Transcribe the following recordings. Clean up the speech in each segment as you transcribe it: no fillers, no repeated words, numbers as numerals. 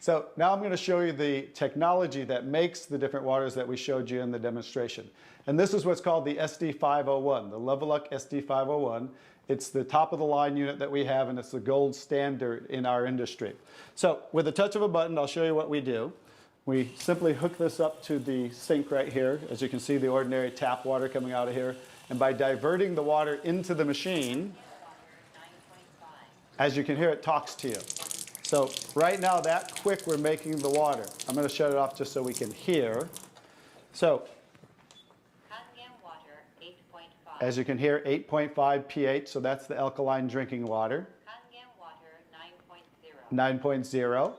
So now I'm going to show you the technology that makes the different waters that we showed you in the demonstration. And this is what's called the SD501, the Level Up SD501. It's the top of the line unit that we have, and it's the gold standard in our industry. So with the touch of a button, I'll show you what we do. We simply hook this up to the sink right here. As you can see, the ordinary tap water coming out of here. And by diverting the water into the machine, as you can hear, it talks to you. So right now, that quick, we're making the water. I'm going to shut it off just so we can hear. So Kangen water, 8.5. as you can hear, 8.5 pH, so that's the alkaline drinking water. Kangen water, 9.0. 9.0 Kangen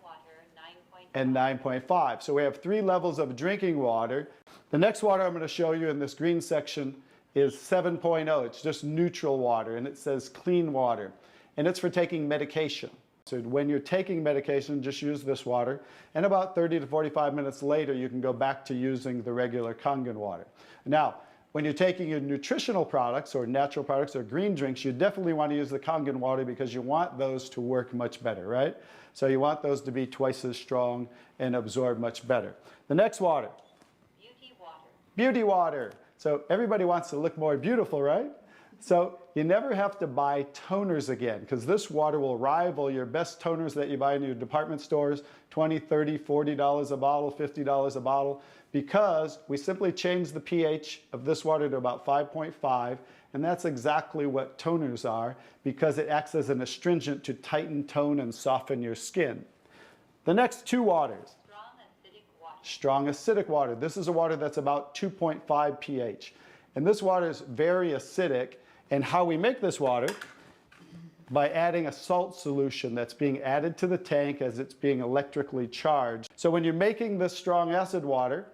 water, 9.5. and 9.5. So we have 3 levels of drinking water. The next water I'm going to show you in this green section is 7.0. It's just neutral water, and it says clean water. And it's for taking medication. So when you're taking medication, just use this water. And about 30 to 45 minutes later, you can go back to using the regular Kangen water. Now, when you're taking your nutritional products or natural products or green drinks, you definitely want to use the Kangen water because you want those to work much better, right? So you want those to be twice as strong and absorb much better. The next water. Beauty water. Beauty water. So everybody wants to look more beautiful, right? So you never have to buy toners again, because this water will rival your best toners that you buy in your department stores, $20, $30, $40 a bottle, $50 a bottle, because we simply change the pH of this water to about 5.5, and that's exactly what toners are, because it acts as an astringent to tighten, tone, and soften your skin. The next 2 waters. Strong acidic water. This is a water that's about 2.5 pH. And this water is very acidic. And how we make this water? By adding a salt solution that's being added to the tank as it's being electrically charged. So when you're making this strong acid water,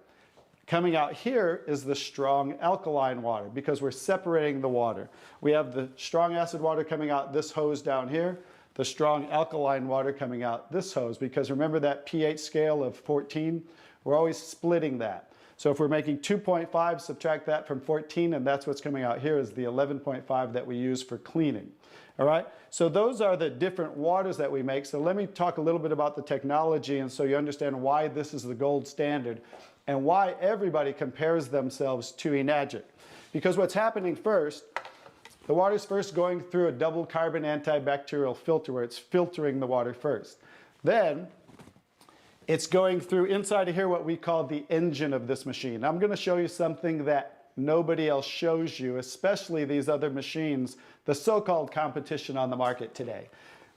coming out here is the strong alkaline water, because we're separating the water. We have the strong acid water coming out this hose down here, the strong alkaline water coming out this hose, because remember that pH scale of 14? We're always splitting that. So if we're making 2.5, subtract that from 14, and that's what's coming out here is the 11.5 that we use for cleaning. All right? So those are the different waters that we make. So let me talk a little bit about the technology, and so you understand why this is the gold standard and why everybody compares themselves to Enagic. Because what's happening first, the water's first going through a double carbon antibacterial filter where it's filtering the water first. Then it's going through inside of here what we call the engine of this machine. I'm going to show you something that nobody else shows you, especially these other machines, the so-called competition on the market today.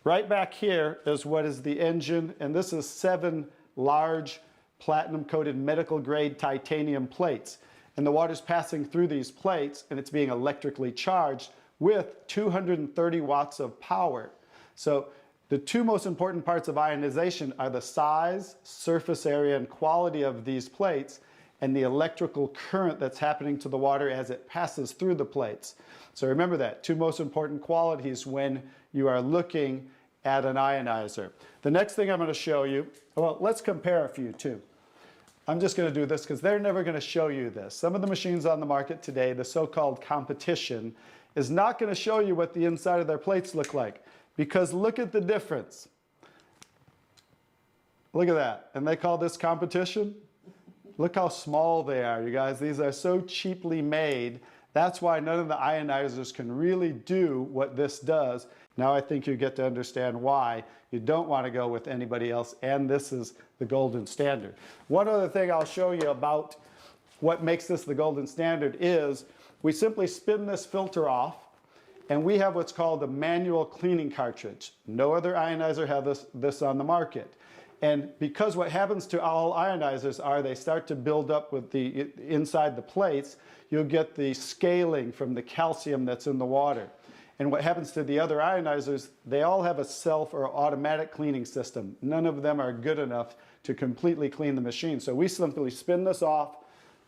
Right back here is what is the engine, and this is 7 large platinum-coated medical-grade titanium plates. And the water's passing through these plates, and it's being electrically charged with 230 watts of power. So the 2 most important parts of ionization are the size, surface area, and quality of these plates, and the electrical current that's happening to the water as it passes through the plates. So remember that, 2 most important qualities when you are looking at an ionizer. The next thing I'm going to show you, well, let's compare a few too. I'm just going to do this because they're never going to show you this. Some of the machines on the market today, the so-called competition, is not going to show you what the inside of their plates look like. Because look at the difference. Look at that. And they call this competition? Look how small they are, you guys. These are so cheaply made. That's why none of the ionizers can really do what this does. Now I think you get to understand why you don't want to go with anybody else, and this is the golden standard. One other thing I'll show you about what makes this the golden standard is we simply spin this filter off, and we have what's called a manual cleaning cartridge. No other ionizer has this on the market. And because what happens to all ionizers are they start to build up with the inside the plates, you'll get the scaling from the calcium that's in the water. And what happens to the other ionizers, they all have a self or automatic cleaning system. None of them are good enough to completely clean the machine. So we simply spin this off,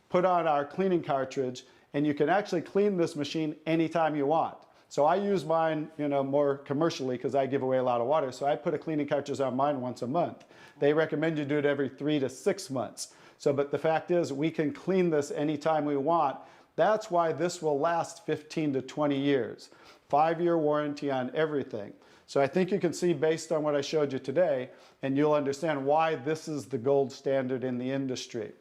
put on our cleaning cartridge, and you can actually clean this machine anytime you want. So I use mine, more commercially because I give away a lot of water. So I put a cleaning cartridge on mine once a month. They recommend you do it every 3 to 6 months. So, but the fact is we can clean this anytime we want. That's why this will last 15 to 20 years. 5-year warranty on everything. So I think you can see based on what I showed you today, and you'll understand why this is the gold standard in the industry.